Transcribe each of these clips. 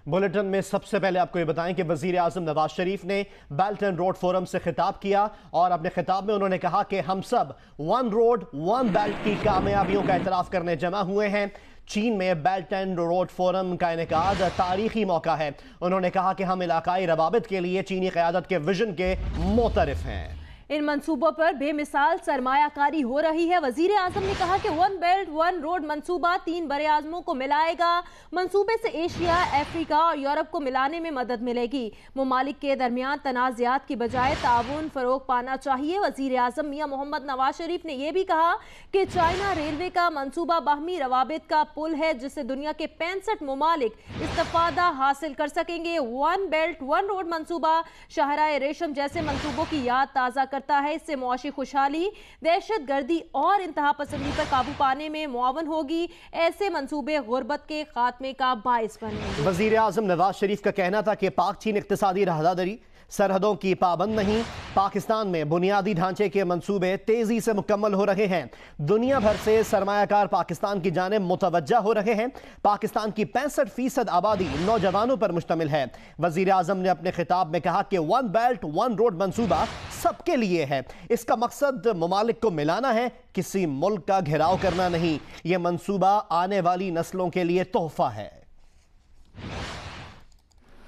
Bulletin में सबसे पहले आपको ये बताएं कि वजीर आजम नवाज शरीफ ने बेल्ट एंड रोड फोरम से खिताब किया और अपने खिताब में उन्होंने कहा कि हम सब वन रोड वन बेल्ट की कामयाबियों का एतराफ़ करने जमा हुए हैं। चीन में बेल्ट एंड रोड फोरम का इनेकाद तारीखी मौका है। उन्होंने कहा कि हम इलाकाई रवाबित के लिए चीनी क़यादत के विजन के मोतरफ हैं। इन मंसूबों पर बेमिसाल सरमायाकारी हो रही है। वजीर आजम ने कहा कि वन बेल्ट वन रोड मंसूबा 3 बड़े आजमों को मिलाएगा। मंसूबे से एशिया, अफ्रीका और यूरोप को मिलाने में मदद मिलेगी। मुमालिक के दरमियान तनाज़ात की बजाय ताउन फरोग पाना चाहिए। वजीर आजम मियां मोहम्मद नवाज शरीफ ने यह भी कहा कि चाइना रेलवे का मंसूबा बाहमी रवाबित का पुल है जिससे दुनिया के 65 मुमालिक इस्तिफादा हासिल कर सकेंगे। वन बेल्ट वन रोड मंसूबा शाहराए रेशम जैसे मंसूबों की याद ताज़ा करता है। इससे मुआशी खुशहाली, दहशत गर्दी और इंतहा पसंदी पर काबू पाने में मुआवन होगी। ऐसे मंसूबे गुर्बत के खात्मे का बाइस बनेंगे। वजीर आजम नवाज शरीफ का कहना था कि पाक चीन इक्तिसादी राहदारी सरहदों की पाबंद नहीं। पाकिस्तान में बुनियादी ढांचे के मंसूबे तेजी से मुकम्मल हो रहे हैं। दुनिया भर से सरमायाकार पाकिस्तान की जानिब मुतवज्जा हो रहे हैं। पाकिस्तान की 65% आबादी नौजवानों पर मुश्तमिल है। वजीर आजम ने अपने खिताब में कहा कि वन बेल्ट वन रोड मंसूबा सबके लिए है। इसका मकसद मुमालिक को मिलाना है, किसी मुल्क का घेराव करना नहीं। यह मंसूबा आने वाली नस्लों के लिए तोहफा है।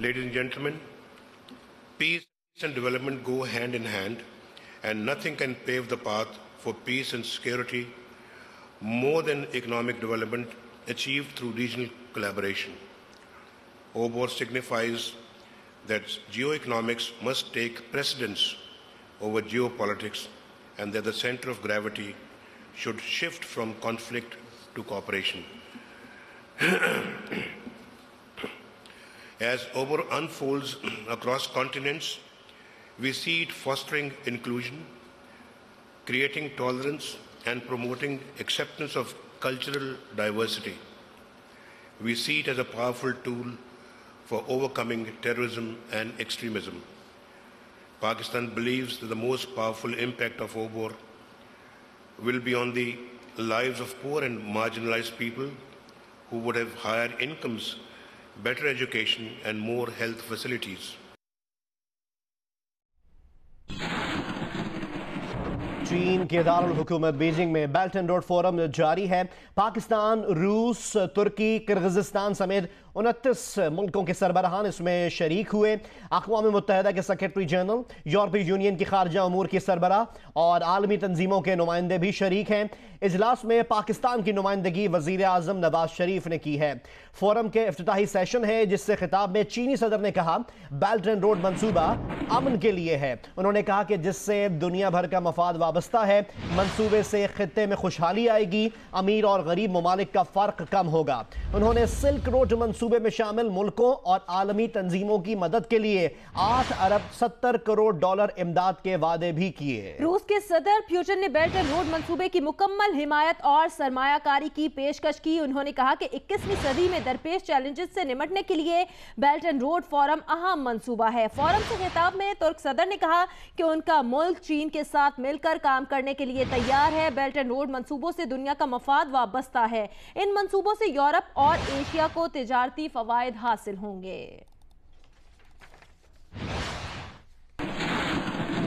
Ladies and gentlemen, peace and development go hand in hand, and nothing can pave the path for peace and security more than economic development achieved through regional collaboration. OBOR signifies that geoeconomics must take precedence over geopolitics and that the center of gravity should shift from conflict to cooperation. As OBOR unfolds across continents, we see it fostering inclusion, creating tolerance, and promoting acceptance of cultural diversity. We see it as a powerful tool for overcoming terrorism and extremism. Pakistan believes that the most powerful impact of OBOR will be on the lives of poor and marginalized people who would have higher incomes, better education, and more health facilities. चीन के दारुल हुकूमत Beijing में belt and road forum जारी है। पाकिस्तान, रूस, तुर्की, Kyrgyzstan समेत 29 मुल्कों के सरबराहान इसमें शरीक हुए। अक़वाम मुत्तहिदा के सेक्रेटरी जनरल, यूरोपीय यूनियन की खारजा अमूर की सरबराह और आलमी तंजीमों के नुमाइंदे भी शरीक हैं। इजलास में पाकिस्तान की नुमाइंदगी वजीर आजम नवाज शरीफ ने की है। फोरम के इफ्तिताही सेशन है जिससे खिताब में चीनी सदर ने कहा बेल्ट एंड रोड मंसूबा अमन के लिए है। उन्होंने कहा कि जिससे दुनिया भर का मफाद वाबस्ता है। मंसूबे से खित्ते में खुशहाली आएगी, अमीर और गरीब ममालिक का फर्क कम होगा। उन्होंने सिल्क रोड मंसूबे में शामिल मुल्कों और आलमी तंजीमों की मदद के लिए 8 अरब 70 करोड़ डॉलर इमदाद के वादे भी किए। रूस के सदर पुतिन ने बेल्ट एंड रोड मंसूबे की मुकम्मल हिमायत और सरमायाकारी की पेशकश की। उन्होंने कहा कि 21वीं सदी में दरपेश चैलेंजेस से निपटने के लिए बेल्ट एंड रोड फोरम अहम मंसूबा है। फोरम से खिताब में तुर्क सदर ने कहा कि उनका मुल्क चीन के साथ मिलकर काम करने के लिए तैयार है। बेल्ट एंड रोड मंसूबों से दुनिया का मफाद वाबस्ता है। इन मंसूबों से यूरोप और एशिया को तिजारती फवायद हासिल होंगे।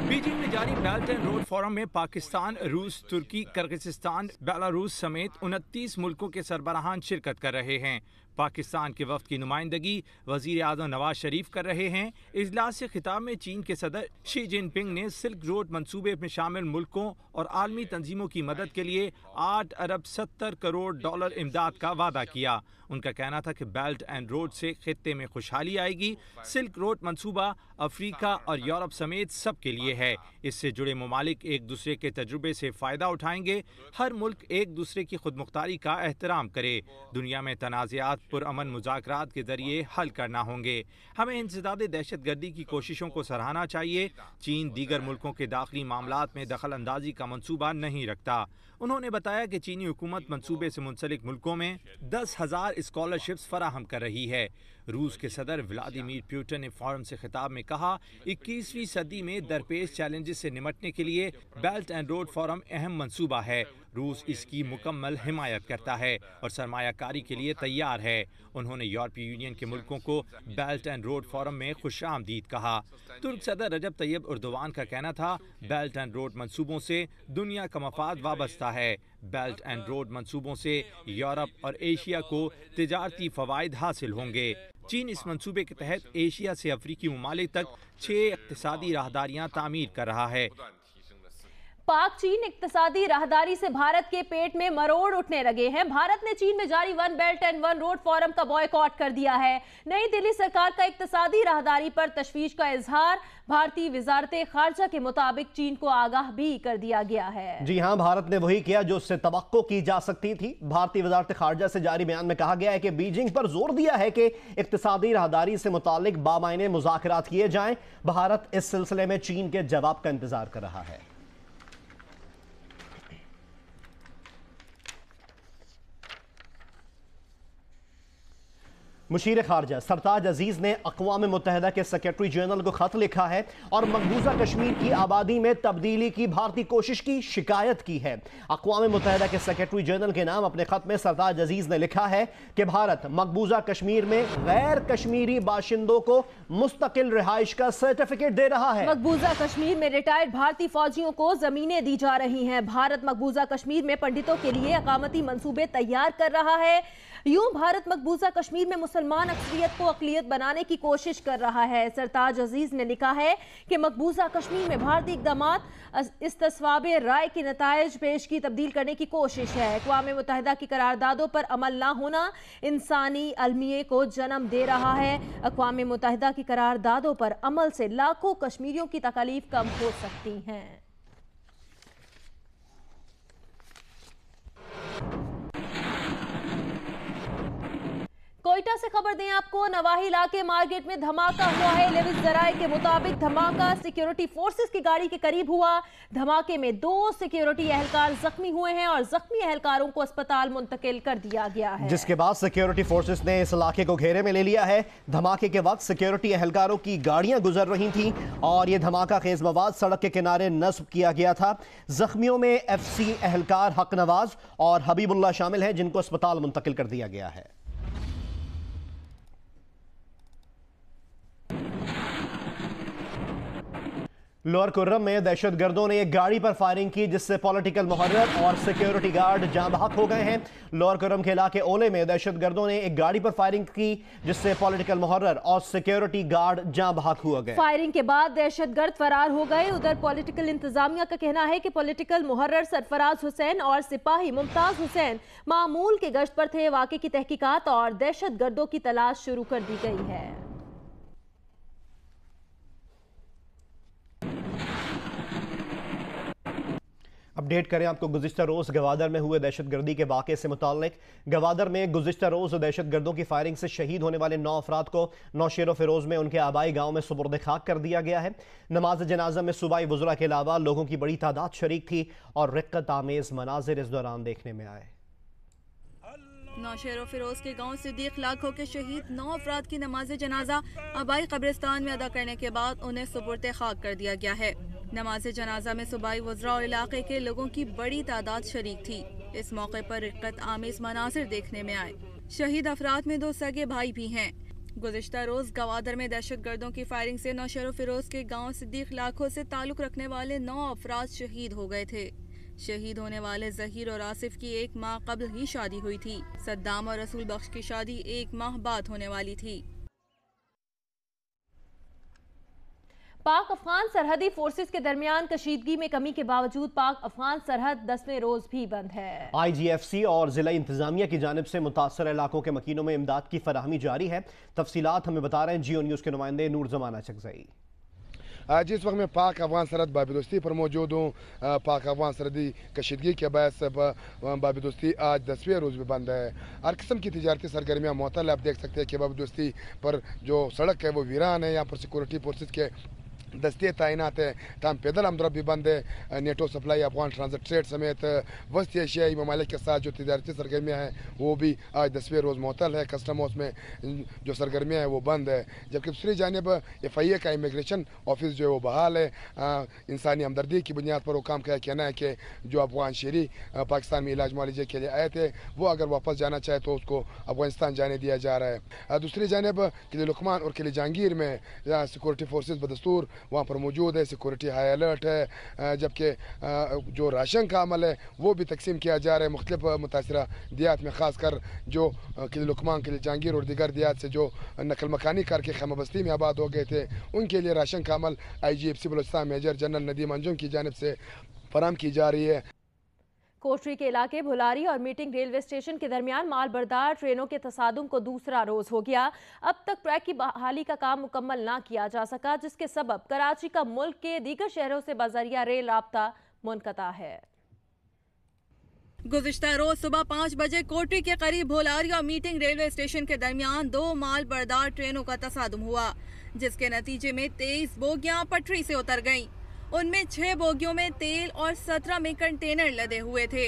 बीजिंग में जारी बेल्ट एंड रोड फोरम में पाकिस्तान, रूस, तुर्की, किर्गिज़स्तान, बेलारूस समेत 29 मुल्कों के सरबराहान शिरकत कर रहे हैं। पाकिस्तान के वफ्द की नुमाइंदगी वजीर आज़म नवाज शरीफ कर रहे हैं। इजलास से खिताब में चीन के सदर शी जिनपिंग ने सिल्क रोड मंसूबे में शामिल मुल्कों और आलमी तंजीमों की मदद के लिए 8 अरब 70 करोड़ डॉलर इमदाद का वादा किया। उनका कहना था कि बेल्ट एंड रोड से खित्ते में खुशहाली आएगी। सिल्क रोड मंसूबा अफ्रीका और यूरोप समेत सब के लिए है। इससे जुड़े ममालिक एक दूसरे के तजुर्बे से फ़ायदा उठाएंगे। हर मुल्क एक दूसरे की खुद मुख्तारी का एहतराम करे। दुनिया में तनाज़ात पुरअमन मुज़ाकरात के जरिए हल करना होंगे। हमें इंसदादे दहशत गर्दी की कोशिशों को सराहना चाहिए। चीन दीगर मुल्कों के दाखिली मामलात में दखल अंदाजी का मंसूबा नहीं रखता। उन्होंने बताया कि चीनी हुकूमत मंसूबे से मुंसलिक मुल्कों में 10,000 स्कॉलरशिप्स फराहम कर रही है। रूस के सदर व्लादिमीर पुतिन ने फोरम से खिताब में कहा, 21वीं सदी में दरपेश चैलेंजेस से निपटने के लिए बेल्ट एंड रोड फोरम अहम मंसूबा है। रूस इसकी मुकम्मल हिमायत करता है और सरमायाकारी के लिए तैयार है। उन्होंने यूरोपीय यूनियन के मुल्कों को बेल्ट एंड रोड फोरम में खुशामदीद कहा। तुर्क सदर रजब तैयब एर्दोगान का कहना था, बेल्ट एंड रोड मंसूबों से दुनिया का मफाद वाबस्ता है। बेल्ट एंड रोड मंसूबों से यूरोप और एशिया को तिजारती फवायद हासिल होंगे। चीन इस मंसूबे के तहत एशिया से अफ्रीकी ममालिक तक 6 इक्तिसादी राहदारियां तामीर कर रहा है। पाक चीन इक्तिसादी राहदारी से भारत के पेट में मरोड़ उठने लगे हैं। भारत ने चीन में जारी one belt and one road forum का बॉयकॉट कर दिया है। नई दिल्ली सरकार का इक्तिसादी राहदारी पर तशवीश का इजहार। भारतीय वजारत खारजा के मुताबिक चीन को आगाह भी कर दिया गया है। जी हां, भारत ने वही किया जो उससे तवक्को की जा सकती थी। भारतीय वजारत खारजा से जारी बयान में कहा गया है कि बीजिंग पर जोर दिया है कि इक्तिसादी राहदारी से मुतालिक बामायने मुज़ाकरात किए जाएं। भारत इस सिलसिले में चीन के जवाब का इंतजार कर रहा है। मुशीर खारजा सरताज अजीज ने अक़वाम मुत्तहिदा के सेक्रेटरी जनरल को खत लिखा है और मकबूजा कश्मीर की आबादी में तब्दीली की भारतीय कोशिश की शिकायत की है। अक़वाम मुत्तहिदा के सेक्रेटरी जनरल के नाम अपने खत में सरताज अजीज ने लिखा है कि भारत मकबूजा कश्मीर में गैर कश्मीरी बाशिंदों को मुस्तकिल रिहाइश का सर्टिफिकेट दे रहा है। मकबूजा कश्मीर में रिटायर्ड भारतीय फौजियों को जमीनें दी जा रही हैं। भारत मकबूजा कश्मीर में पंडितों के लिए अकामती मंसूबे तैयार कर रहा है। यूं भारत मकबूजा कश्मीर में मुसलमान अक्सरियत को अक़लियत बनाने की कोशिश कर रहा है। सरताज अजीज ने लिखा है कि मकबूजा कश्मीर में भारतीय इक़दामात इस्तिस्वाबे राय के नताइज पेश की तब्दील करने की कोशिश है। अक़वाम मुत्तहिदा की करारदादों पर अमल ना होना इंसानी अलमिये को जन्म दे रहा है। अक़वाम मुत्तहिदा की करारदादों पर अमल से लाखों कश्मीरियों की तकलीफ कम हो सकती हैं। कोयटा से खबर दें आपको, नवाही इलाके मार्केट में धमाका हुआ है। लेविस जराए के मुताबिक धमाका सिक्योरिटी फोर्सेस की गाड़ी के करीब हुआ। धमाके में 2 सिक्योरिटी एहलकार जख्मी हुए हैं और जख्मी एहलकारों को अस्पताल मुंतकिल कर दिया गया है, जिसके बाद सिक्योरिटी फोर्सेस ने इस इलाके को घेरे में ले लिया है। धमाके के वक्त सिक्योरिटी एहलकारों की गाड़ियां गुजर रही थी और यह धमाका खेज मवाद सड़क के किनारे नस्ब किया गया था। जख्मियों में FC एहलकार हक नवाज और हबीबुल्लाह शामिल हैं, जिनको अस्पताल मुंतकिल कर दिया गया है। लोअर कुर्रम में दहशतगर्दों ने एक गाड़ी पर फायरिंग की, जिससे पॉलिटिकल मुहर्रर और सिक्योरिटी गार्ड जाँ बहक हो गए हैं। लोअर कुर्रम के इलाके ओले में दहशतगर्दों ने एक गाड़ी पर फायरिंग की, जिससे पॉलिटिकल मुहर्रर और सिक्योरिटी गार्ड जाँ बहक हुए गए। फायरिंग के बाद दहशतगर्द फरार हो गए। उधर पॉलिटिकल इंतजामिया का कहना है कि पॉलिटिकल मुहर्रर सरफराज हुसैन और सिपाही मुमताज हुसैन मामूल के गश्त पर थे। वाक़े की तहकीकात और दहशतगर्दों की तलाश शुरू कर दी गई है। अपडेट करें आपको गुज़िश्ता रोज़ गवादर में हुए दहशतगर्दी के वाक़े से मुताल्लिक। गवादर में गुज़िश्ता रोज़ दहशतगर्दों की फायरिंग से शहीद होने वाले 9 अफराद को नौशेर फिरोज़ में उनके आबाई गांव में सुपुर्द खाक कर दिया गया है। नमाज जनाजा में सूबाई वज़रा के अलावा लोगों की बड़ी तादाद शरीक थी और रिक्कत आमेज़ मनाजिर इस दौरान देखने में आए। नौशेर फिरोज के गांव सिद्दीक लाखों के शहीद 9 अफराद की नमाज जनाजा आबाई कब्रिस्तान में अदा करने के बाद उन्हें सुपुर्द खाक कर दिया गया है। नमाज जनाजा में सूबाई वज़रा और इलाके के लोगों की बड़ी तादाद शरीक थी। इस मौके पर रिक्कत आमेज मनासिर देखने में आए। शहीद अफराद में 2 सगे भाई भी हैं। गुज़िश्ता रोज गवादर में दहशतगर्दों की फायरिंग से नौशेर फिरोज के गांव सिद्दीक लाखों से ताल्लुक रखने वाले 9 अफराद शहीद हो गए थे। शहीद होने वाले जहीर और आसिफ की 1 माह कबल ही शादी हुई थी। सद्दाम और रसूल बख्श की शादी 1 माह बाद होने वाली थी। पाक अफगान सरहदी फोर्सेस के दरमियान कशीदगी में कमी के बावजूद पाक अफगान सरहद 10वें रोज भी बंद है। IGFC और जिला इंतजामिया की जानिब से मुतासर इलाकों के मकीनों में इमदाद की फराहमी जारी है। तफसीलात हमें बता रहे हैं जियो न्यूज़ के नुमाइंदे नूर जमाना चकजई। जिस वक्त मैं पाक अफगान सरहद बाबिदोस्ती पर मौजूद हूँ। पाक अफगान सरहदी कशीदगी के बायस बाबिदोस्ती आज 10वें रोज़ भी बंद है। हर किस्म की तिजारती सरगर्मियाँ मुअत्तल। आप देख सकते हैं कि बाबिदोस्ती पर जो सड़क है वो वीरान है। यहाँ पर सिक्योरिटी फोर्सेस के दस्ते तैनात है, तमाम पैदल आमदरफ्त भी बंद है। NATO supply, Afghan transit trade समेत वस्ती एशियाई ममालिक के साथ जो तजारती सरगर्मियाँ हैं वो भी आज 10वें रोज़ मुअत्तल है। कस्टम हाउस में जो सरगर्मियाँ हैं वो बंद है, जबकि दूसरी जानिब FIA का इमिग्रेशन ऑफिस जो है वो बहाल है। इंसानी हमदर्दी की बुनियाद पर हुकाम का कहना है कि जो अफगान शहरी पाकिस्तान में इलाज मुआलजे के लिए आए थे वो अगर वापस जाना चाहे तो उसको अफगानिस्तान जाने दिया जा रहा है। दूसरी जानिब किले लुकमान और किले जहांगीर में सिक्योरिटी फोर्सेज बदस्तूर वहाँ पर मौजूद है, सिक्योरिटी हाई अलर्ट है, जबकि जो राशन का अमल है वो भी तकसीम किया जा रहा है। मुख्तलिफ मुतासरा दियात में ख़ासकर जो किले लुकमान, किले जहांगीर और दीगर दियात से जो नकल मकानी करके खैमा बस्ती में आबाद हो गए थे उनके लिए राशन का अमल IGFC Balochistan major general Nadeem Anjum की जानिब से फराहम की जा रही है। कोटरी के इलाके भुलारी और मीटिंग रेलवे स्टेशन के दरमियान माल बरदार ट्रेनों के तसादुम को दूसरा रोज हो गया। अब तक ट्रैक की बहाली का काम मुकम्मल ना किया जा सका, जिसके सबब कराची का मुल्क के दीगर शहरों से बजरिया रेल राब्ता मुनक़ता है। गुज़िश्ता रोज सुबह 5 बजे कोटरी के करीब भुलारी और मीटिंग रेलवे स्टेशन के दरमियान 2 माल बरदार ट्रेनों का तसादुम हुआ, जिसके नतीजे में 23 बोगियां पटरी से उतर गईं। उनमें 6 बोगियों में तेल और 17 में कंटेनर लदे हुए थे।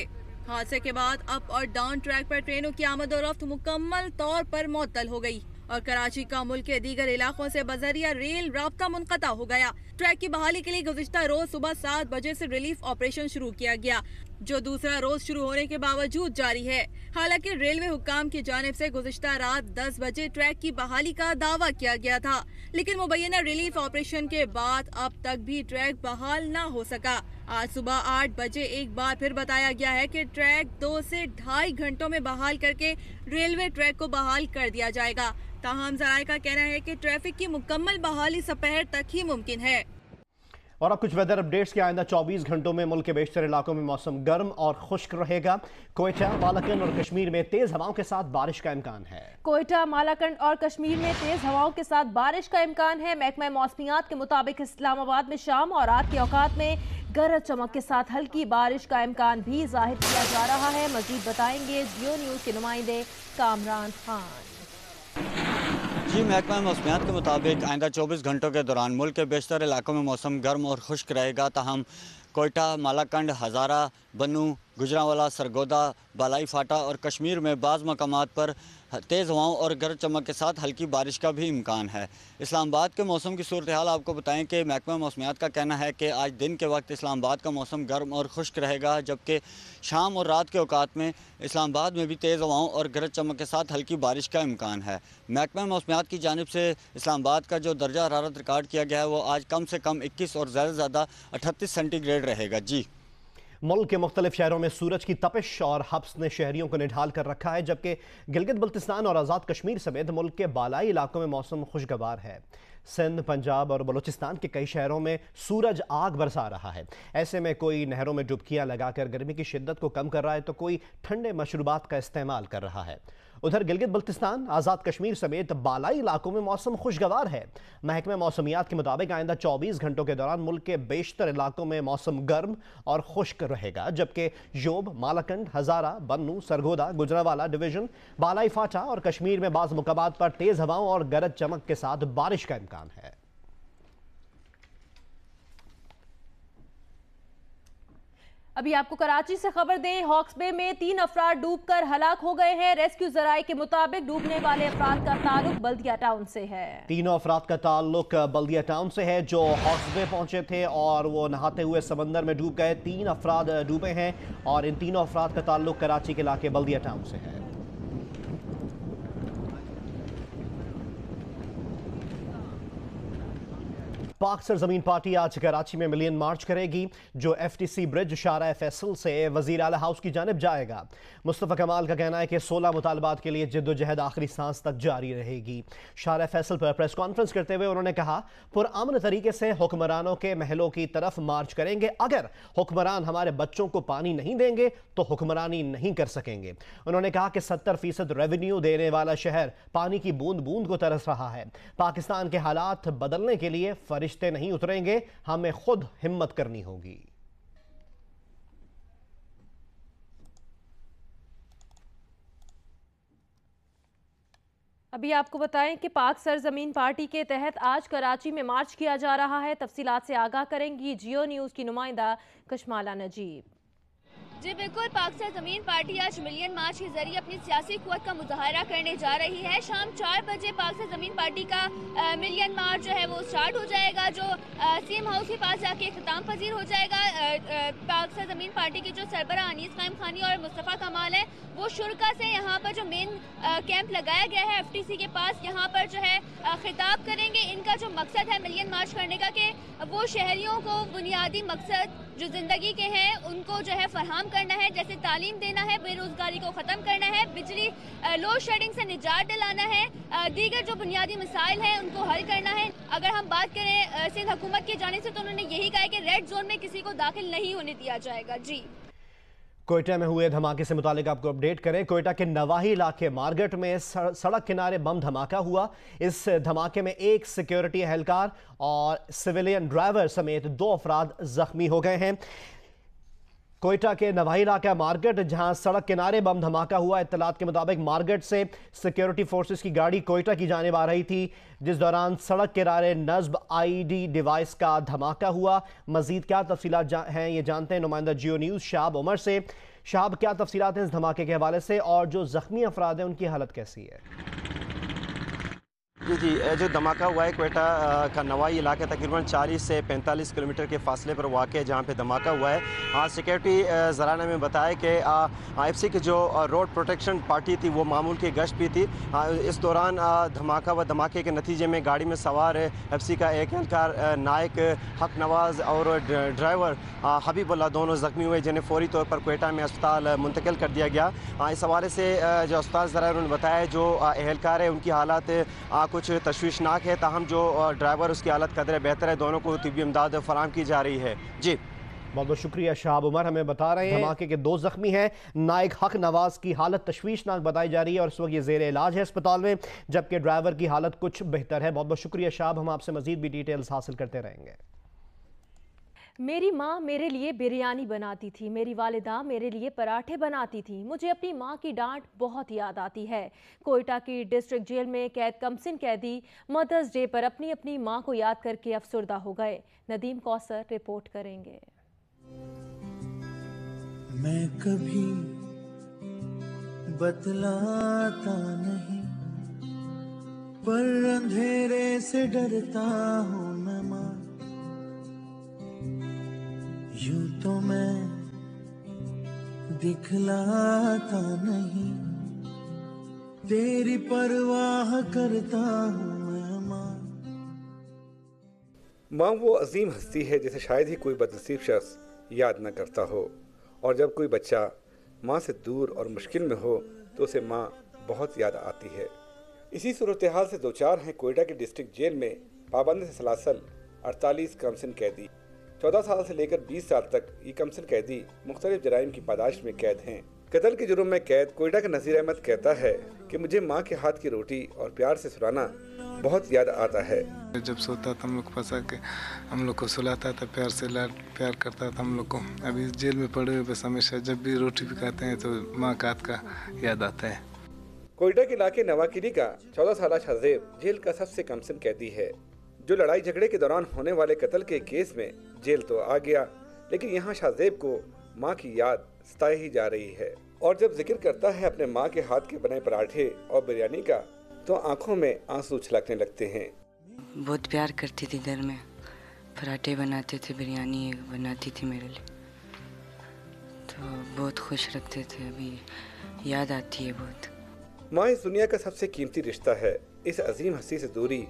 हादसे के बाद अप और डाउन ट्रैक पर ट्रेनों की आमद और रफ्त मुकम्मल तौर पर मुअत्तल हो गई और कराची का मुल्क के दीगर इलाकों से बजरिया रेल राब्ता मुनक़ता हो गया। ट्रैक की बहाली के लिए गुज़िश्ता रोज सुबह 7 बजे से रिलीफ ऑपरेशन शुरू किया गया, जो दूसरा रोज शुरू होने के बावजूद जारी है। हालांकि रेलवे हुक्काम की जानिब से गुज़िश्ता रात 10 बजे ट्रैक की बहाली का दावा किया गया था, लेकिन मुबैना रिलीफ ऑपरेशन के बाद अब तक भी ट्रैक बहाल न हो सका। आज सुबह 8 बजे एक बार फिर बताया गया है कि ट्रैक 2 से 2.5 घंटों में बहाल करके रेलवे ट्रैक को बहाल कर दिया जाएगा। ताहम ज़राए का कहना है कि ट्रैफिक की मुकम्मल बहाली दोपहर तक ही मुमकिन है। और अब कुछ वेदर अपडेट्स के आइंदा 24 घंटों में मुल्क के बेशतर इलाकों में मौसम गर्म और खुश्क रहेगा। कोयटा, मालाकंड और कश्मीर में तेज हवाओं के साथ बारिश का इम्कान है। कोयटा, मालाकंड और कश्मीर में तेज हवाओं के साथ बारिश का इम्कान है। महकमा मौसमियात के मुताबिक इस्लामाबाद में शाम और रात के औकात में गरज चमक के साथ हल्की बारिश का इम्कान भी जाहिर किया जा रहा है। मजीद बताएंगे जियो न्यूज के नुमाइंदे कामरान खान। जी, महकमा मौसमियात के मुताबिक आइंदा 24 घंटों के दौरान मुल्क के बेशतर इलाकों में मौसम गर्म और खुश्क रहेगा। ताहम कोयटा, मालाकंड, हज़ारा, बनू, गुजरांवाला, सरगोदा, बालाई फाटा और कश्मीर में बाज़ मकामात पर तेज़ हवाओं और गरज चमक के साथ हल्की बारिश का भी इम्कान है। इस्लामाबाद के मौसम की सूरत हाल आपको बताएं कि महकमा मौसमियात का कहना है कि आज दिन के वक्त इस्लामाबाद का मौसम गर्म और खुश्क रहेगा, जबकि शाम और रात के औकात में इस्लामाबाद में भी तेज़ हवाओं और गरज चमक के साथ हल्की बारिश का इम्कान है। महकमा मौसमियात की जानिब से इस्लामाबाद का जो दर्जा हरारत रिकॉर्ड किया गया है वो आज कम से कम 21 और ज़्यादा से ज़्यादा 38 सेंटीग्रेड रहेगा। जी, मुल्क के मुख्तलिफ शहरों में सूरज की तपिश और हब्स ने शहरियों को निढाल कर रखा है, जबकि गिलगित बल्तिस्तान और आज़ाद कश्मीर समेत मुल्क के बालाई इलाकों में मौसम खुशगवार है। सिंध, पंजाब और बलूचिस्तान के कई शहरों में सूरज आग बरसा रहा है। ऐसे में कोई नहरों में डुबकियां लगाकर गर्मी की शिद्दत को कम कर रहा है तो कोई ठंडे मशरूबात का इस्तेमाल कर रहा है। उधर गिलगित बल्तिस्तान, आज़ाद कश्मीर समेत बालाई इलाकों में मौसम खुशगवार है। महकमा मौसमियात के मुताबिक आइंदा 24 घंटों के दौरान मुल्क के बेशतर इलाकों में मौसम गर्म और खुश्क रहेगा, जबकि योब, मालाकंड, हज़ारा, बन्नू, सरगोदा, गुजरांवाला डिवीजन, बालाई फाटा और कश्मीर में बाज़ मुकामात पर तेज़ हवाओं और गरज चमक के साथ बारिश का इम्कान है। अभी आपको कराची से खबर दें, हॉक्स बे में 3 अफराद डूबकर हलाक हो गए हैं। रेस्क्यू जराए के मुताबिक डूबने वाले अफराद का ताल्लुक बल्दिया टाउन से है। तीनों अफराद का ताल्लुक बल्दिया टाउन से है जो हॉक्स बे पहुंचे थे और वो नहाते हुए समंदर में डूब गए। 3 अफराद डूबे हैं और इन तीनों अफराद का ताल्लुक कराची के इलाके बल्दिया टाउन से है। पाक सरजमीन पार्टी आज कराची में मिलियन मार्च करेगी, जो FTC ब्रिज शारा फैसल से वजीर आला हाउस की जानिब जाएगा। मुस्तफ़ा कमाल का कहना है कि 16 मुतालबात के लिए जिद्दोजहद आखिरी सांस तक जारी रहेगी। शारा फैसल पर प्रेस कॉन्फ्रेंस करते हुए उन्होंने कहा, पुरअमन तरीके से हुक्मरानों के महलों की तरफ मार्च करेंगे। अगर हुक्मरान हमारे बच्चों को पानी नहीं देंगे तो हुक्मरानी नहीं कर सकेंगे। उन्होंने कहा कि 70% रेवेन्यू देने वाला शहर पानी की बूंद बूंद को तरस रहा है। पाकिस्तान के हालात बदलने के लिए फरिश्ते नहीं उतरेंगे, हमें खुद हिम्मत करनी होगी। अभी आपको बताएं कि पाक सरजमीन पार्टी के तहत आज कराची में मार्च किया जा रहा है। तफसीलात से आगाह करेंगी जियो न्यूज़ की नुमाइंदा कशमाला नजीब। जी बिल्कुल, पाक सरजमीन पार्टी आज मिलियन मार्च के जरिए अपनी सियासी कुव्वत का मुजाहरा करने जा रही है। शाम 4 बजे पाक सरजमीन पार्टी का मिलियन मार्च जो है वो स्टार्ट हो जाएगा, जो सीएम हाउस के पास जाके इख्तिताम पजीर हो जाएगा। पाक सरजमीन पार्टी के जो सरबराह अनीस कायम खानी और मुस्तफ़ा कमाल है वो शुरा से यहाँ पर जो मेन कैंप लगाया गया है FTC के पास, यहाँ पर जो है खिताब करेंगे। इनका जो मकसद है मिलियन मार्च करने का कि वो शहरियों को बुनियादी मकसद जो ज़िंदगी के हैं उनको जो है फराहम करना है, जैसे तालीम देना है, बेरोज़गारी को ख़त्म करना है, बिजली लोड शेडिंग से निजात दिलाना है, दीगर जो बुनियादी मसाइल हैं उनको हल करना है। अगर हम बात करें सिंध हुकूमत की जानिब से तो उन्होंने यही कहा है कि रेड जोन में किसी को दाखिल नहीं होने दिया जाएगा। जी, कोयटा में हुए धमाके से मुतालिक आपको अपडेट करें। कोयटा के नवाही इलाके मार्केट में सड़क किनारे बम धमाका हुआ। इस धमाके में एक सिक्योरिटी एहलकार और सिविलियन ड्राइवर समेत 2 अफराद जख्मी हो गए हैं। कोयटा के नवाही इलाका मार्केट जहां सड़क किनारे बम धमाका हुआ। इत्तलात के मुताबिक मार्केट से सिक्योरिटी फोर्सेस की गाड़ी कोयटा की जानिब आ रही थी, जिस दौरान सड़क किनारे नस्ब IED डिवाइस का धमाका हुआ। मजीद क्या तफसीलात हैं ये जानते हैं नुमाइंदा जियो न्यूज़ शहाब उमर से। शहाब, क्या तफसीलात हैं इस धमाके के हवाले से और जो जख्मी अफराद हैं उनकी हालत कैसी है? जी, जो धमाका हुआ है कोयटा का नवाई इलाका तकरीबन 40 से 45 किलोमीटर के फासले पर वाक़ है जहाँ पे धमाका हुआ है। हाँ, सिक्योरिटी ज़राना में बताया कि IFC की जो रोड प्रोटेक्शन पार्टी थी वो मामूल की गश्त भी थी। इस दौरान धमाका व धमाके के नतीजे में गाड़ी में सवार FC का एक एहलकार नायक हक नवाज़ और ड्राइवर हबीबुल्लाह दोनों ज़ख्मी हुए, जिन्हें फौरी तौर पर कोयटा में अस्पताल मुंतकिल कर दिया गया। इस हवाले से जो अस्पताल ज़रा उन्होंने बताया जो एहलकार है उनकी हालात कुछ तशवीशनाक है, ताहम जो ड्राइवर उसकी हालत कदरे बेहतर है। दोनों को तिब्बी इमदाद फराहम की जा रही है। जी, बहुत बहुत शुक्रिया शहाब उमर, हमें बता रहे हैं। धमाके के 2 जख्मी हैं। नायक हक नवाज की हालत तशवीशनाक बताई जा रही है और इस वक्त ये ज़ेर इलाज है अस्पताल में, जबकि ड्राइवर की हालत कुछ बेहतर है। बहुत बहुत शुक्रिया शहाब, हम आपसे मजीद भी डिटेल्स हासिल करते रहेंगे। मेरी माँ मेरे लिए बिरयानी बनाती थी, मेरी वालिदा मेरे लिए पराठे बनाती थी, मुझे अपनी माँ की डांट बहुत याद आती है। कोयटा की डिस्ट्रिक्ट जेल में कैद कमसिन कैदी मदर्स डे पर अपनी अपनी माँ को याद करके अफसरदा हो गए। नदीम कौसर रिपोर्ट करेंगे। मैं कभी बतलाता नहीं पर अंधेरे से डरता हूँ मैं माँ, यूं तो मैं दिखलाता नहीं, तेरी परवाह करता हूँ मैं माँ। माँ वो अजीम हस्ती है जिसे शायद ही कोई बदनसीब शख्स याद न करता हो, और जब कोई बच्चा माँ से दूर और मुश्किल में हो तो उसे माँ बहुत याद आती है। इसी सूरत हाल से 2-4 हैं कोयटा के डिस्ट्रिक्ट जेल में पाबंद सलासल 48 कमसिन कैदी। 14 साल से लेकर 20 साल तक ये कमसिन कैदी मुख्तलिफ जराइम की पादाश में कैद हैं। कत्ल के जुर्म में कैद कोयटा का नसीर अहमद कहता है कि मुझे माँ के हाथ की रोटी और प्यार से सुलाना बहुत याद आता है। जब सोता था हम लोग फंसा के हम लोग को सुलाता था, प्यार से प्यार करता था हम लोग को। अभी जेल में पड़े हुए बस हमेशा जब भी रोटी भी खाते हैं तो माँ का हाथ का याद आता है। कोयटा के इलाके नवाकिरी का 14 साल शाहजेब जेल का सबसे कमसिन कैदी है, जो लड़ाई झगड़े के दौरान होने वाले कत्ल के केस में जेल तो आ गया, लेकिन यहाँ शाहजेब को माँ की याद सताई ही जा रही है। और जब जिक्र करता है अपने माँ के हाथ के बने पराठे और बिरयानी का तो आंखों में आंसू छलकने लगते हैं। बहुत प्यार करती थी, घर में पराठे बनाते थे, बिरयानी बनाती थी मेरे लिए, तो बहुत खुश रखते थे। अभी याद आती है बहुत। माँ इस दुनिया का सबसे कीमती रिश्ता है। इस अजीम हस्ती से दूरी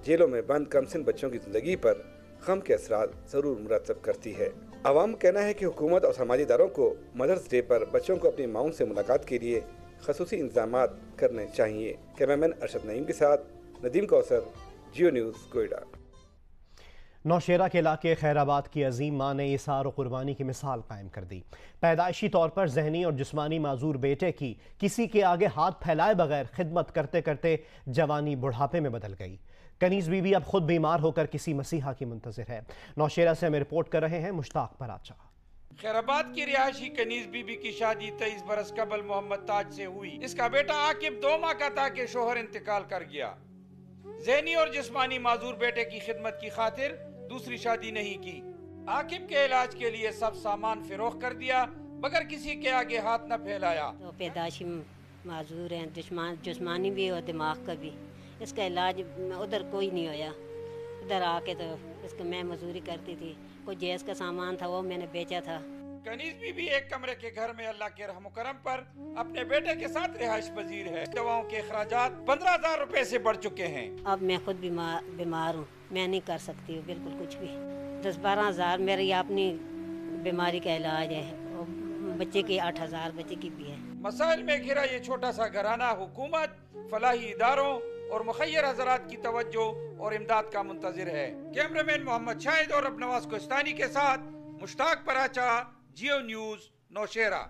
जेलों में बंद कमसिन बच्चों की जिंदगी पर गम के असरात जरूर मुरतब करती है। आवाम का कहना है कि हुकूमत और समाजी इदारों को मदर्स डे पर बच्चों को अपनी माँओं से मुलाकात के लिए खसूसी इंतजाम करने चाहिए। कैमरामैन अरशद नईम के साथ नदीम कौसर, जियो न्यूज़, कोयटा। नौशेरा के इलाके खैराबाद की अजीम माँ ने इसार और कुर्बानी की मिसाल कायम कर दी। पैदाइशी तौर पर जहनी और जिस्मानी माजूर बेटे की किसी के आगे हाथ फैलाए बगैर खिदमत करते करते जवानी बुढ़ापे में बदल गई। कनीज़ बीवी अब खुद बीमार होकर किसी मसीहा की मुंतज़िर है। नौशेरा से हमें रिपोर्ट कर रहे हैं मुश्ताक पराचा। खैराबाद की रिहायशी कनीज बीबी की शादी 23 बरस कबल मोहम्मद ताज से हुई। इसका बेटा आकिब 2 माह का था कि शोहर इंतकाल कर गया। ज़हनी और जिस्मानी माजूर बेटे की खिदमत की खातिर दूसरी शादी नहीं की। आकिब के इलाज के लिए सब सामान फिरोख्त कर दिया मगर किसी के आगे हाथ न फैलाया। तो पैदाशी माजूर हैं, जिस्मानी भी और दिमाग का भी। इसका इलाज उधर कोई नहीं होया। इधर आके तो इसका मैं मजदूरी करती थी, कोई जैस का सामान था वो मैंने बेचा था। कनीज बीबी एक कमरे के घर में अल्लाह के रहम करम पर अपने बेटे के साथ रिहाइश पजीर है। दवाओं के अखराजात 15,000 रुपए से बढ़ चुके हैं। अब मैं खुद बीमार हूँ, मैं नहीं कर सकती हूँ बिल्कुल कुछ भी। 10-12 हज़ार मेरी अपनी बीमारी का इलाज है, बच्चे की 8,000 बच्चे की भी है। मसाइल में घिरा ये छोटा सा घराना हुकूमत, फलाही इदारों और मुखय्यर हजरात की तवज्जो और इमदाद का मुंतजिर है। कैमरामैन मोहम्मद शाहिद और अब नवाज कोस्तानी के साथ मुश्ताक पराचा, जियो न्यूज़, नौशेरा।